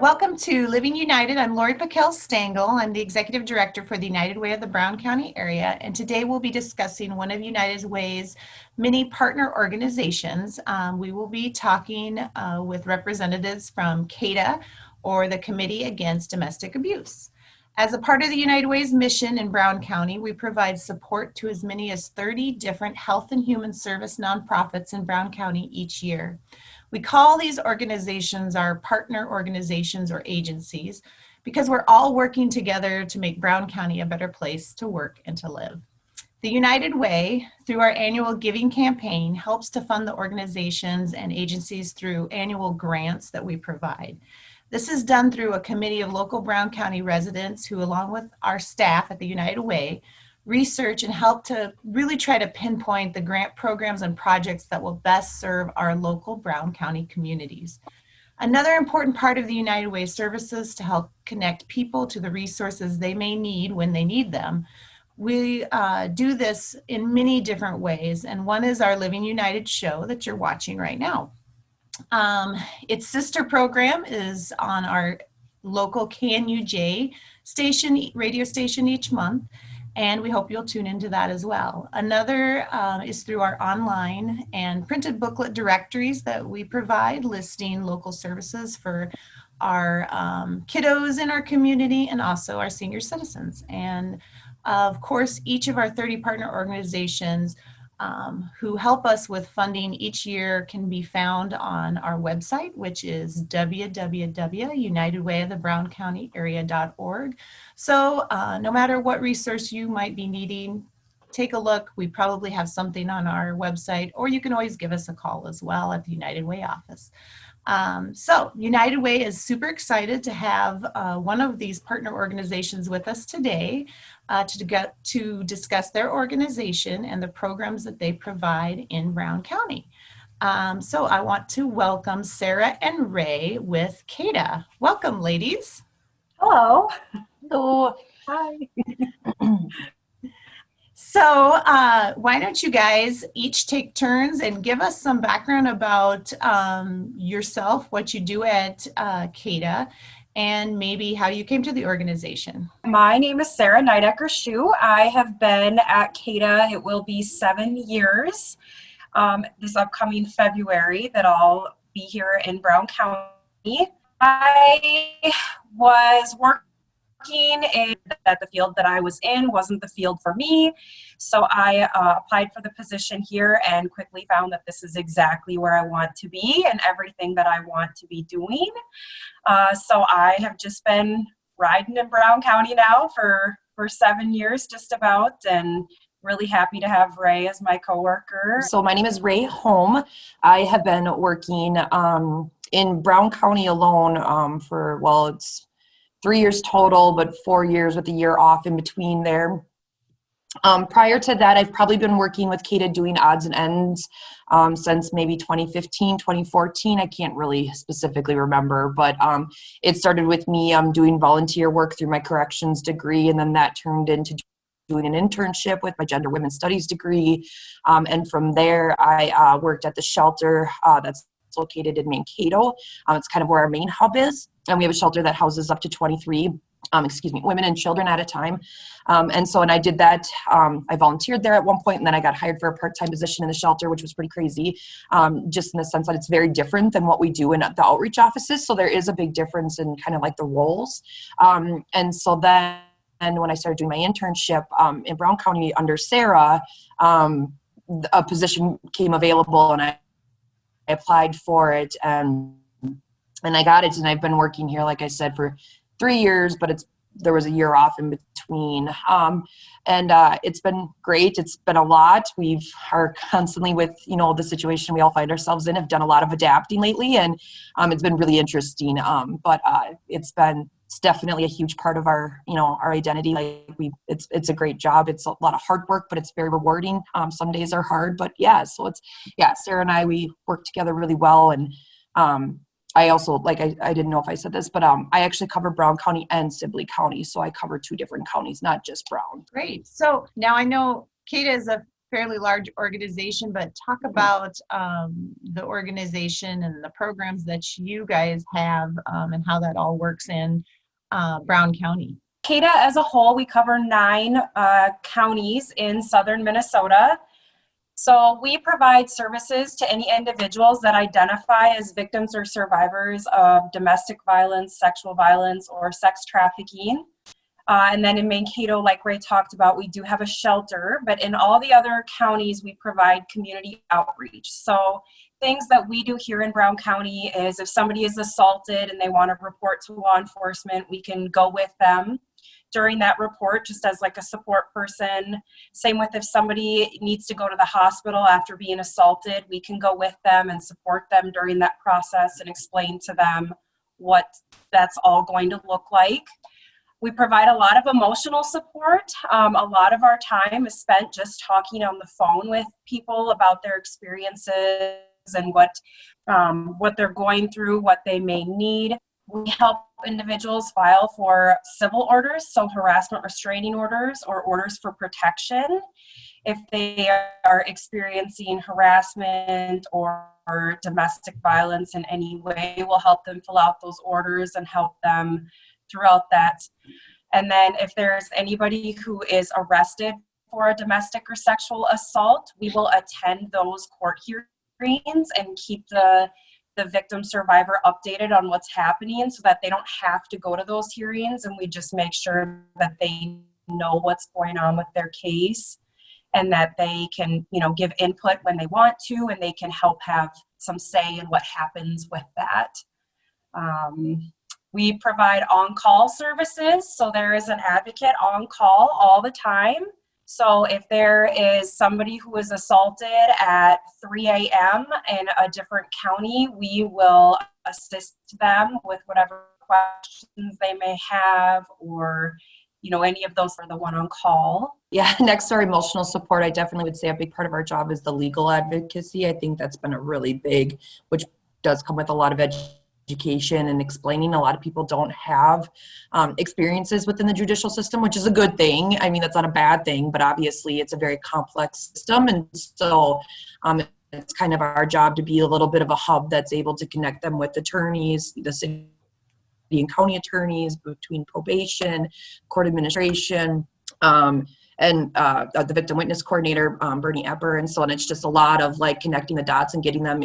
Welcome to Living United. I'm Lori Pakel-Stengel. I'm the Executive Director for the United Way of the Brown County area, and today we'll be discussing one of United Way's many partner organizations. We will be talking with representatives from CADA, or the Committee Against Domestic Abuse. As a part of the United Way's mission in Brown County, we provide support to as many as 30 different health and human service nonprofits in Brown County each year. We call these organizations our partner organizations or agencies because we're all working together to make Brown County a better place to work and to live. The United Way, through our annual giving campaign, helps to fund the organizations and agencies through annual grants that we provide. This is done through a committee of local Brown County residents who, along with our staff at the United Way, research and help to really try to pinpoint the grant programs and projects that will best serve our local Brown County communities. Another important part of the United Way services to help connect people to the resources they may need when they need them. We do this in many different ways, and one is our Living United show that you're watching right now. Its sister program is on our local KNUJ station, radio station each month, and we hope you'll tune into that as well. Another is through our online and printed booklet directories that we provide, listing local services for our kiddos in our community and also our senior citizens. And of course, each of our 30 partner organizations who help us with funding each year can be found on our website, which is www.unitedwayofthebrowncountyarea.org. So no matter what resource you might be needing, take a look. We probably have something on our website, or you can always give us a call as well at the United Way office. So United Way is super excited to have one of these partner organizations with us today to discuss their organization and the programs that they provide in Brown County. So I want to welcome Sarah and Ray with CADA. Welcome, ladies. Hello. Hello. Hi. So why don't you guys each take turns and give us some background about yourself, what you do at CADA, and maybe how you came to the organization. My name is Sarah Nidecker-Shue. I have been at CADA, it will be 7 years this upcoming February that I'll be here in Brown County. I was working in that the field that I was in wasn't the field for me. So I applied for the position here and quickly found that this is exactly where I want to be and everything that I want to be doing. So I have just been riding in Brown County now for 7 years just about, and really happy to have Ray as my coworker. So my name is Ray Holm. I have been working in Brown County alone for, well, it's 3 years total, but 4 years with a year off in between there. Prior to that, I've probably been working with CADA doing odds and ends since maybe 2015, 2014. I can't really specifically remember, but it started with me doing volunteer work through my corrections degree, and then that turned into doing an internship with my gender women's studies degree. And from there, I worked at the shelter that's located in Mankato. It's kind of where our main hub is. And we have a shelter that houses up to 23 women and children at a time. And I did that. I volunteered there at one point, and then I got hired for a part-time position in the shelter, which was pretty crazy, just in the sense that it's very different than what we do in the outreach offices. So there is a big difference in kind of like the roles. And when I started doing my internship in Brown County under Sarah, a position came available, and I applied for it, and I got it, and I've been working here, like I said, for 3 years, but there was a year off in between. It's been great. It's been a lot. We are constantly with, the situation we all find ourselves in, have done a lot of adapting lately, and it's been really interesting. But it's been it's definitely a huge part of our, our identity. Like it's a great job. It's a lot of hard work, but it's very rewarding. Some days are hard, but yeah, so Sarah and I, we work together really well. And, I also, like, I didn't know if I said this, but I actually cover Brown County and Sibley County. So I cover 2 different counties, not just Brown. Great. So now I know CADA is a fairly large organization, but talk about the organization and the programs that you guys have and how that all works in Brown County. CADA as a whole, we cover 9 counties in southern Minnesota. So we provide services to any individuals that identify as victims or survivors of domestic violence, sexual violence, or sex trafficking. And then in Mankato, like Ray talked about, we do have a shelter, but in all the other counties, we provide community outreach. So things that we do here in Brown County is if somebody is assaulted and they want to report to law enforcement, we can go with them during that report, just as like a support person. Same with if somebody needs to go to the hospital after being assaulted, we can go with them and support them during that process and explain to them what that's all going to look like. We provide a lot of emotional support. A lot of our time is spent just talking on the phone with people about their experiences and what they're going through, what they may need. We help individuals file for civil orders, so harassment restraining orders or orders for protection. If they are experiencing harassment or domestic violence in any way, we'll help them fill out those orders and help them throughout that. And then if there's anybody who is arrested for a domestic or sexual assault, we will attend those court hearings and keep the victim survivor updated on what's happening so that they don't have to go to those hearings, and we just make sure that they know what's going on with their case and that they can, give input when they want to, and they can help have some say in what happens with that. We provide on-call services, so there is an advocate on call all the time. So if there is somebody who is assaulted at 3 a.m. in a different county, we will assist them with whatever questions they may have, or, any of those for the one on call. Yeah, next to our emotional support, I definitely would say a big part of our job is the legal advocacy. I think that's been a really big, which does come with a lot of education and explaining. A lot of people don't have experiences within the judicial system, which is a good thing. I mean, that's not a bad thing, but obviously it's a very complex system. And so it's kind of our job to be a little bit of a hub that's able to connect them with attorneys, the city and county attorneys, between probation, court administration, and the victim witness coordinator, Bernie Epper. And so on, it's just a lot of like connecting the dots and getting them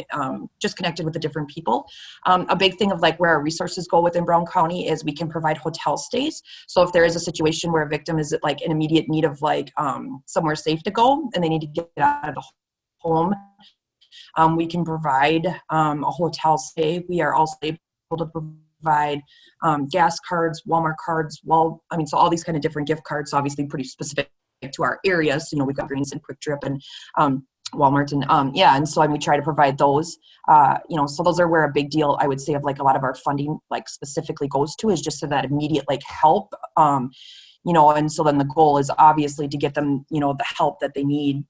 just connected with the different people. A big thing of like where our resources go within Brown County is we can provide hotel stays. So if there is a situation where a victim is like in immediate need of like somewhere safe to go and they need to get out of the home, we can provide a hotel stay. We are also able to provide gas cards, Walmart cards, so all these kind of different gift cards, obviously pretty specific to our areas. We've got Greens and Quick Trip and Walmart and and so we try to provide those. So those are where a big deal, I would say, of like a lot of our funding like specifically goes to, is just to that immediate like help. And so then the goal is obviously to get them, the help that they need,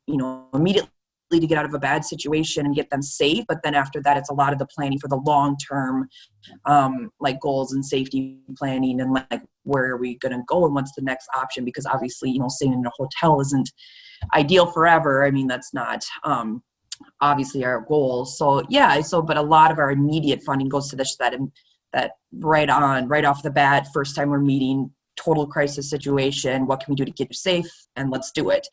immediately to get out of a bad situation and get them safe. But then after that, it's a lot of the planning for the long-term like goals and safety planning and like where are we going to go and what's the next option, because obviously staying in a hotel isn't ideal forever. I mean, that's not obviously our goal. So but a lot of our immediate funding goes to that right off the bat, first time we're meeting, total crisis situation, what can we do to get you safe, and let's do it.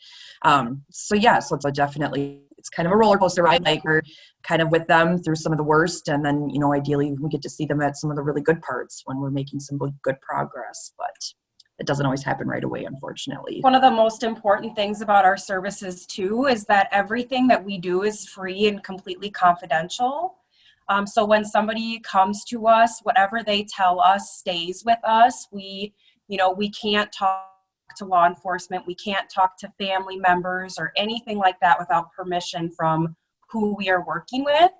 So it's definitely, it's kind of a roller coaster ride. Like we're kind of with them through some of the worst, and then ideally we get to see them at some of the really good parts when we're making some good progress, but it doesn't always happen right away, unfortunately. One of the most important things about our services too is that everything that we do is free and completely confidential. So when somebody comes to us, whatever they tell us stays with us. We can't talk to law enforcement. We can't talk to family members or anything like that without permission from who we are working with.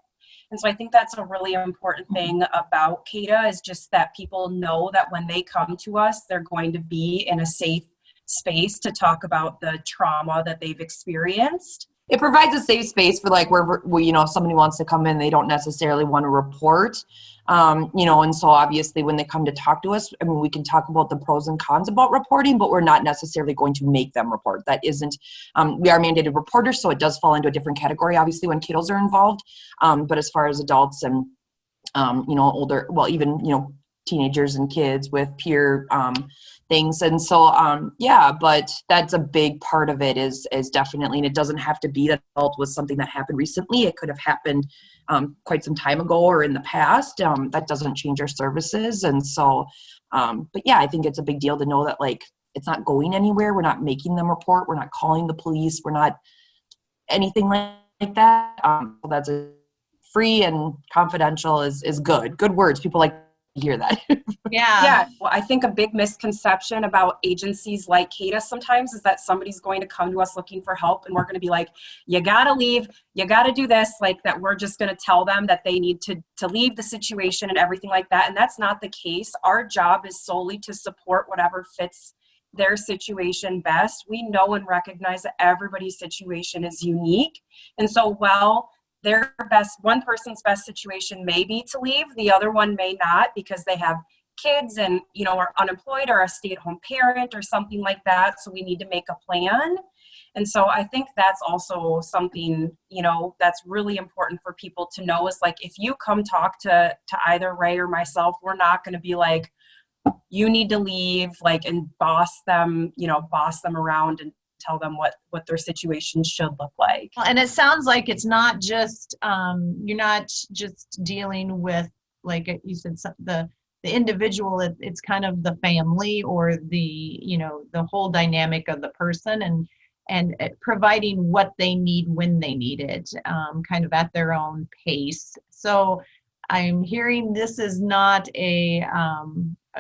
And so I think that's a really important thing about CADA, is just that people know that when they come to us, they're going to be in a safe space to talk about the trauma that they've experienced. It provides a safe space for like where if somebody wants to come in, they don't necessarily want to report, and so obviously when they come to talk to us, I mean, we can talk about the pros and cons about reporting, but we're not necessarily going to make them report. That isn't, we are mandated reporters, so it does fall into a different category, obviously, when kiddos are involved. But as far as adults and, older, well, even, teenagers and kids with peer things. And so, but that's a big part of it is definitely, and it doesn't have to be that adult was something that happened recently. It could have happened quite some time ago or in the past. That doesn't change our services. And so, but yeah, I think it's a big deal to know that like, it's not going anywhere. We're not making them report. We're not calling the police. We're not anything like that. So that's free and confidential is good. Good words. People like to hear that. Yeah. Well, I think a big misconception about agencies like CADA sometimes is that somebody's going to come to us looking for help and we're going to be like, you got to leave, you got to do this, like that we're just going to tell them that they need to leave the situation and everything like that. And that's not the case. Our job is solely to support whatever fits their situation best. We know and recognize that everybody's situation is unique. And so one person's best situation may be to leave, the other one may not because they have kids and are unemployed or a stay-at-home parent or something like that. So we need to make a plan. And so I think that's also something that's really important for people to know, is like, if you come talk to either Ray or myself, we're not going to be like, you need to leave, like, and boss them around and tell them what their situation should look like. And it sounds like it's not just you're not just dealing with, like you said, the individual. It's kind of the family or the the whole dynamic of the person, and providing what they need when they need it, kind of at their own pace. So I'm hearing this is not a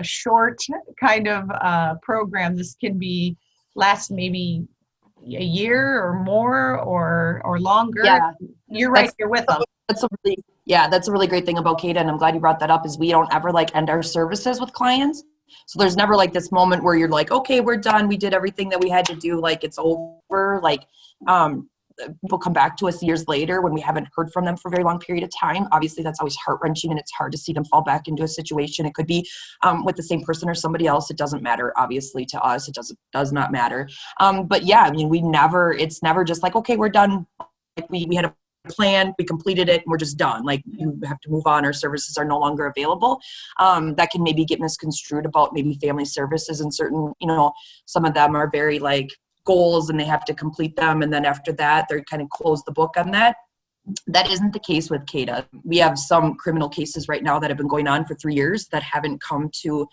short kind of program. This can last maybe a year or more or longer. Yeah, you're right. You're with them. That's a really great thing about CADA, and I'm glad you brought that up, is we don't ever like end our services with clients. So there's never like this moment where you're like, okay, we're done. We did everything that we had to do. Like it's over. Like, people come back to us years later when we haven't heard from them for a very long period of time. Obviously, that's always heart-wrenching, and it's hard to see them fall back into a situation. It could be with the same person or somebody else. It doesn't matter. Obviously, to us, it does not matter. But yeah, I mean, it's never just like, okay, we're done. Like we had a plan, we completed it, and we're just done. Like, you have to move on. Our services are no longer available. That can maybe get misconstrued about maybe family services, and certain, some of them are very like goals and they have to complete them, and then after that they're kind of close the book on that. That isn't the case with CADA. We have some criminal cases right now that have been going on for 3 years that haven't come to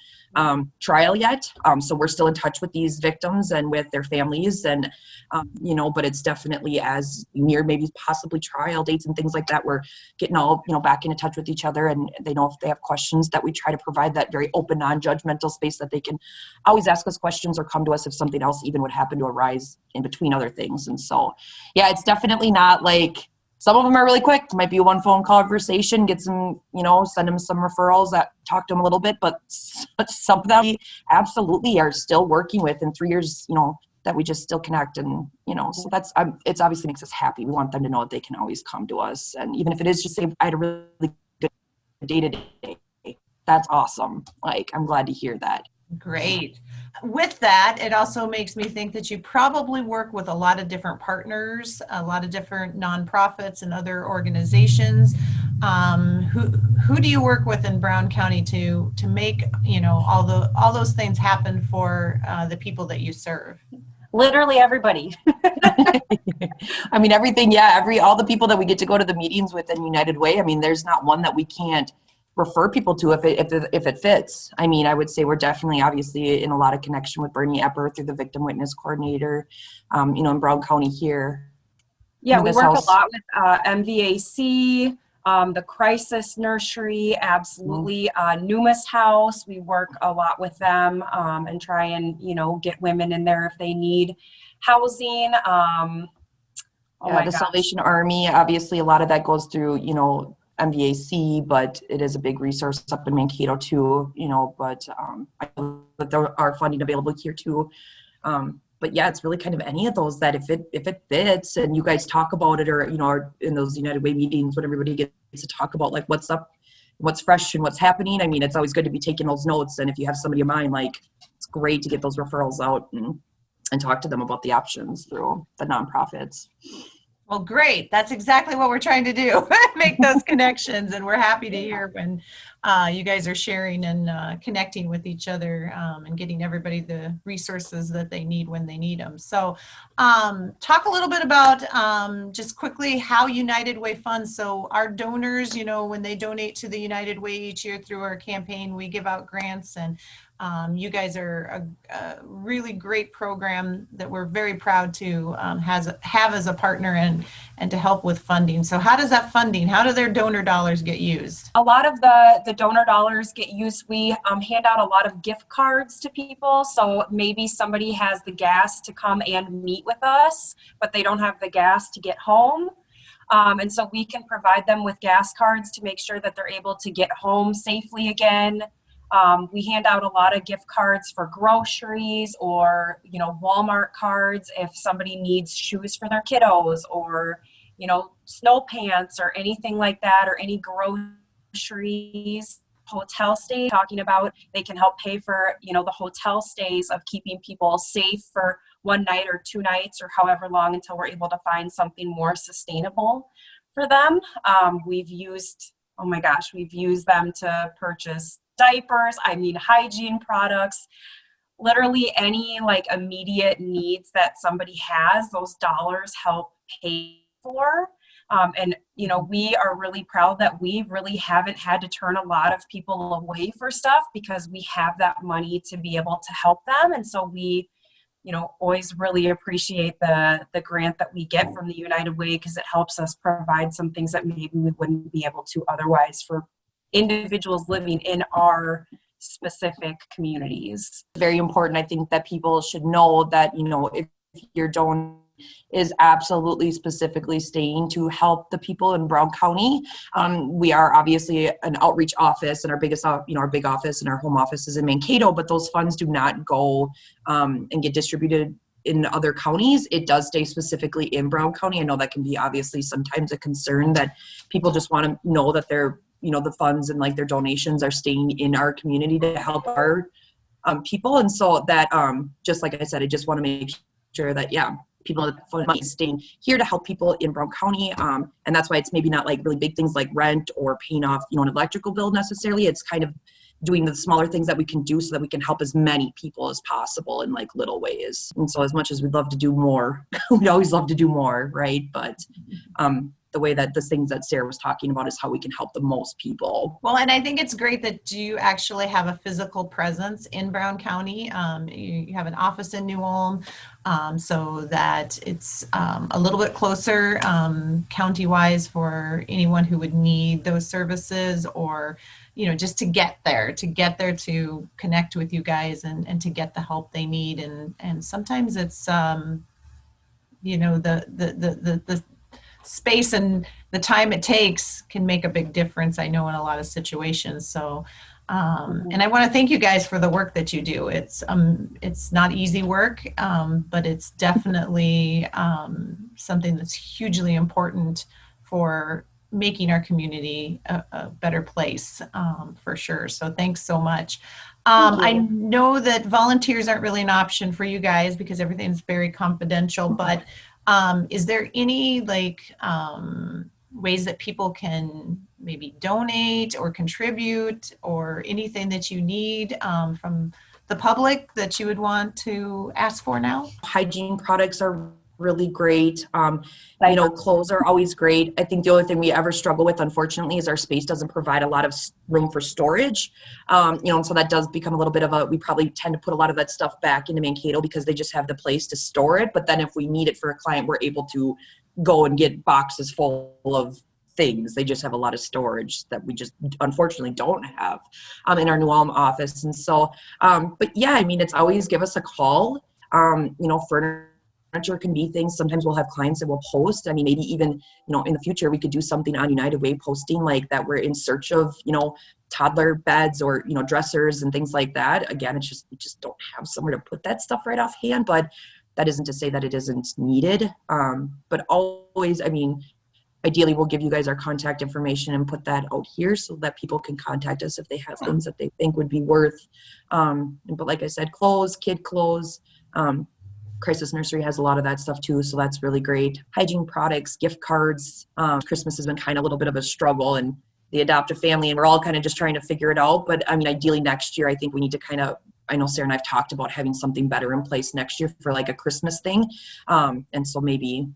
trial yet. So we're still in touch with these victims and with their families, and but it's definitely as near maybe possibly trial dates and things like that. We're getting all back into touch with each other, and they know if they have questions that we try to provide that very open, non-judgmental space that they can always ask us questions or come to us if something else even would happen to arise in between other things. And so, yeah, it's definitely not like. Some of them are really quick. It might be a one phone conversation, get some, send them some referrals that talk to them a little bit. But some of them we absolutely are still working with in 3 years, that we just still connect. And, so that's, it's obviously makes us happy. We want them to know that they can always come to us. And even if it is just say, I had a really good day today, that's awesome. Like, I'm glad to hear that. Great. With that, it also makes me think that you probably work with a lot of different partners, a lot of different nonprofits and other organizations. Who do you work with in Brown County to make all those things happen for the people that you serve? Literally everybody. I mean, everything. Yeah, all the people that we get to go to the meetings with in United Way. I mean, there's not one that we can't refer people to if it fits. I mean, I would say we're definitely obviously in a lot of connection with Bernie Epper through the Victim Witness Coordinator, in Brown County here. Yeah, we work a lot with MVAC, the Crisis Nursery, absolutely. Numas House, we work a lot with them and try and, get women in there if they need housing. The Salvation Army, obviously a lot of that goes through, MVAC, but it is a big resource up in Mankato too, but I know that there are funding available here too. But yeah, it's really kind of any of those that if it fits and you guys talk about it, or, or in those United Way meetings when everybody gets to talk about like what's up, what's fresh and what's happening. I mean, it's always good to be taking those notes. And if you have somebody in mind, like it's great to get those referrals out and talk to them about the options through the nonprofits. Well, great. That's exactly what we're trying to do, make those connections. And we're happy to hear when you guys are sharing and connecting with each other and getting everybody the resources that they need when they need them. So talk a little bit about just quickly how United Way funds. So our donors, when they donate to the United Way each year through our campaign, we give out grants, and you guys are a really great program that we're very proud to have as a partner and to help with funding. So how does that funding, how do their donor dollars get used? A lot of the donor dollars get used. We hand out a lot of gift cards to people. So maybe somebody has the gas to come and meet with us, but they don't have the gas to get home. And so we can provide them with gas cards to make sure that they're able to get home safely again. We hand out a lot of gift cards for groceries or, Walmart cards if somebody needs shoes for their kiddos or, snow pants or anything like that, or any groceries. Hotel stay, talking about they can help pay for, the hotel stays of keeping people safe for one night or 2 nights or however long until we're able to find something more sustainable for them. We've used them to purchase diapers, hygiene products, literally any immediate needs that somebody has, those dollars help pay for. And we are really proud that we really haven't had to turn a lot of people away for stuff because we have that money to be able to help them. And so we, always really appreciate the grant that we get from the United Way, because it helps us provide some things that maybe we wouldn't be able to otherwise for individuals living in our specific communities. Very important. I think that people should know that, if your donor is absolutely specifically staying to help the people in Brown County. We are obviously an outreach office, and our big office and our home office is in Mankato, but those funds do not go and get distributed in other counties. It does stay specifically in Brown County. I know that can be obviously sometimes a concern that people just want to know that they're, the funds and their donations are staying in our community to help our people. And so that, just like I said, I just want to make sure that, people that money is staying here to help people in Brown County. And that's why it's maybe not really big things like rent or paying off, an electrical bill necessarily. It's kind of doing the smaller things that we can do so that we can help as many people as possible in little ways. And so as much as we'd love to do more, we'd always love to do more, right? But the way that the things that Sarah was talking about is how we can help the most people. Well, and I think it's great that you actually have a physical presence in Brown County. You have an office in New Ulm, so that it's a little bit closer county-wise for anyone who would need those services, or just to get there to connect with you guys and to get the help they need. And sometimes it's the space and the time it takes can make a big difference, I know, in a lot of situations. So and I want to thank you guys for the work that you do. It's not easy work, but it's definitely something that's hugely important for making our community a better place, for sure. So thanks so much. I know that volunteers aren't really an option for you guys because everything's very confidential, but is there any ways that people can maybe donate or contribute, or anything that you need from the public that you would want to ask for now? Hygiene products are really great. Clothes are always great. I think the only thing we ever struggle with, unfortunately, is our space doesn't provide a lot of room for storage. And so that does become a little bit of we probably tend to put a lot of that stuff back into Mankato because they just have the place to store it. But then if we need it for a client, we're able to go and get boxes full of things. They just have a lot of storage that we just unfortunately don't have in our New Ulm office. And so, but yeah, it's always give us a call. Furniture monitor can be things. Sometimes we'll have clients that will post. I mean, maybe even, in the future, we could do something on United Way posting like that. We're in search of, toddler beds or, dressers and things like that. Again, it's just, we just don't have somewhere to put that stuff right offhand, but that isn't to say that it isn't needed. But always, I mean, ideally, we'll give you guys our contact information and put that out here so that people can contact us if they have things that they think would be worth. But like I said, clothes, kid clothes, Crisis Nursery has a lot of that stuff too, so that's really great. Hygiene products, gift cards. Christmas has been kind of a little bit of a struggle, and the adoptive family, and we're all kind of just trying to figure it out. But I mean, ideally next year, I think we need to I know Sarah and I've talked about having something better in place next year for like a Christmas thing. And so maybe,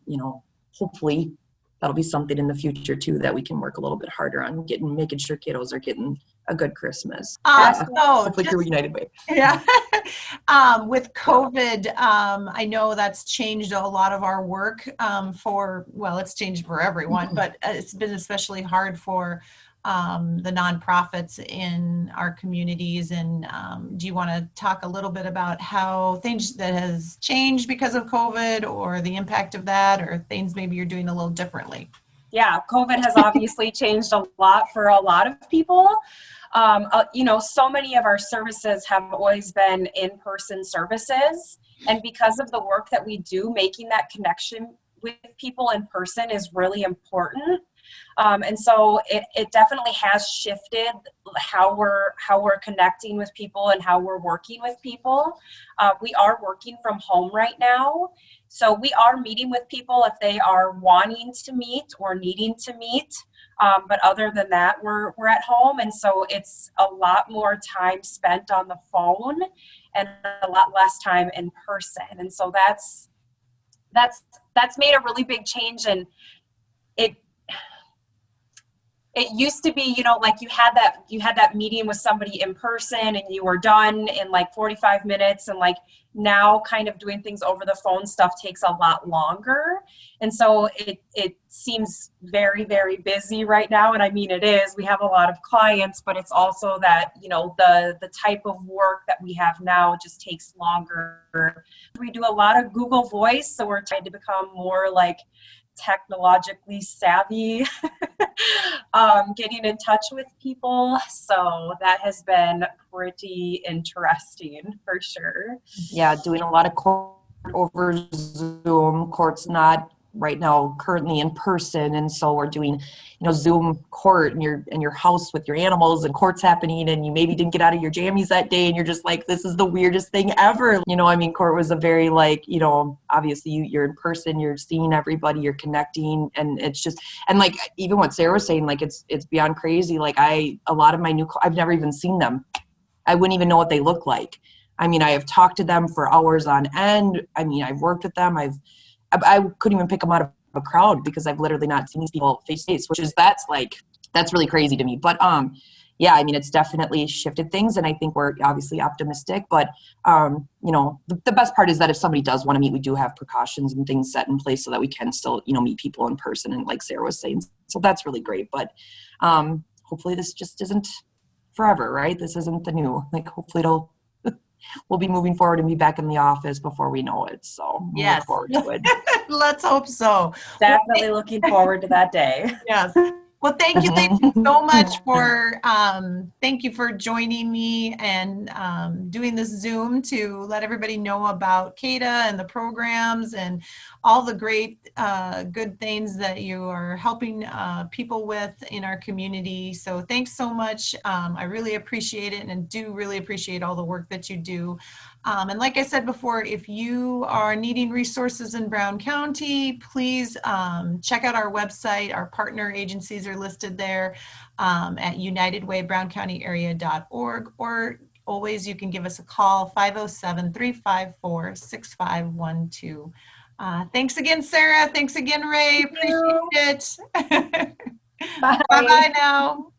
hopefully that'll be something in the future too that we can work a little bit harder on making sure kiddos are getting a good Christmas. So hopefully through United Way. Yeah. With COVID, I know that's changed a lot of our work it's changed for everyone, but it's been especially hard for the nonprofits in our communities. And do you want to talk a little bit about how things that has changed because of COVID or the impact of that, or things maybe you're doing a little differently? Yeah, COVID has obviously changed a lot for a lot of people. So many of our services have always been in-person services. And because of the work that we do, making that connection with people in person is really important. And so it definitely has shifted how we're connecting with people and how we're working with people. We are working from home right now. So we are meeting with people if they are wanting to meet or needing to meet. But other than that, we're at home. And so it's a lot more time spent on the phone and a lot less time in person. And so that's made a really big change. And it used to be, like you had that meeting with somebody in person and you were done in like 45 minutes, and like now kind of doing things over the phone stuff takes a lot longer. And so it seems very, very busy right now. And I mean, it is, we have a lot of clients, but it's also that, the type of work that we have now just takes longer. We do a lot of Google Voice, so we're trying to become more like technologically savvy, getting in touch with people. So that has been pretty interesting for sure. Yeah, doing a lot of court over Zoom. Court's not right now currently in person, and so we're doing Zoom court in your house with your animals, and court's happening, and you maybe didn't get out of your jammies that day, and you're just like, this is the weirdest thing ever. Court was a very obviously you're in person, you're seeing everybody, you're connecting, and it's just, and like even what Sarah was saying, like it's beyond crazy. Like a lot of my I've never even seen them. I wouldn't even know what they look like. I mean, I have talked to them for hours on end. I mean, I've worked with them. I couldn't even pick them out of a crowd because I've literally not seen these people face to face, that's really crazy to me. But yeah, I mean, it's definitely shifted things, and I think we're obviously optimistic. But the best part is that if somebody does want to meet, we do have precautions and things set in place so that we can still meet people in person, and like Sarah was saying, so that's really great. But hopefully this just isn't forever, right? This isn't the new. Like, hopefully we'll be moving forward and be back in the office before we know it. So yes, look forward to it. Let's hope so. Definitely looking forward to that day. Yes. Well, thank you ladies so much thank you for joining me and doing this Zoom to let everybody know about CADA and the programs and all the great good things that you are helping people with in our community. So thanks so much. I really appreciate it, and do really appreciate all the work that you do. And like I said before, if you are needing resources in Brown County, please check out our website. Our partner agencies are listed there at unitedwaybrowncountyarea.org, or always you can give us a call, 507-354-6512. Thanks again, Sarah. Thanks again, Ray. Appreciate it. Bye. Bye-bye now.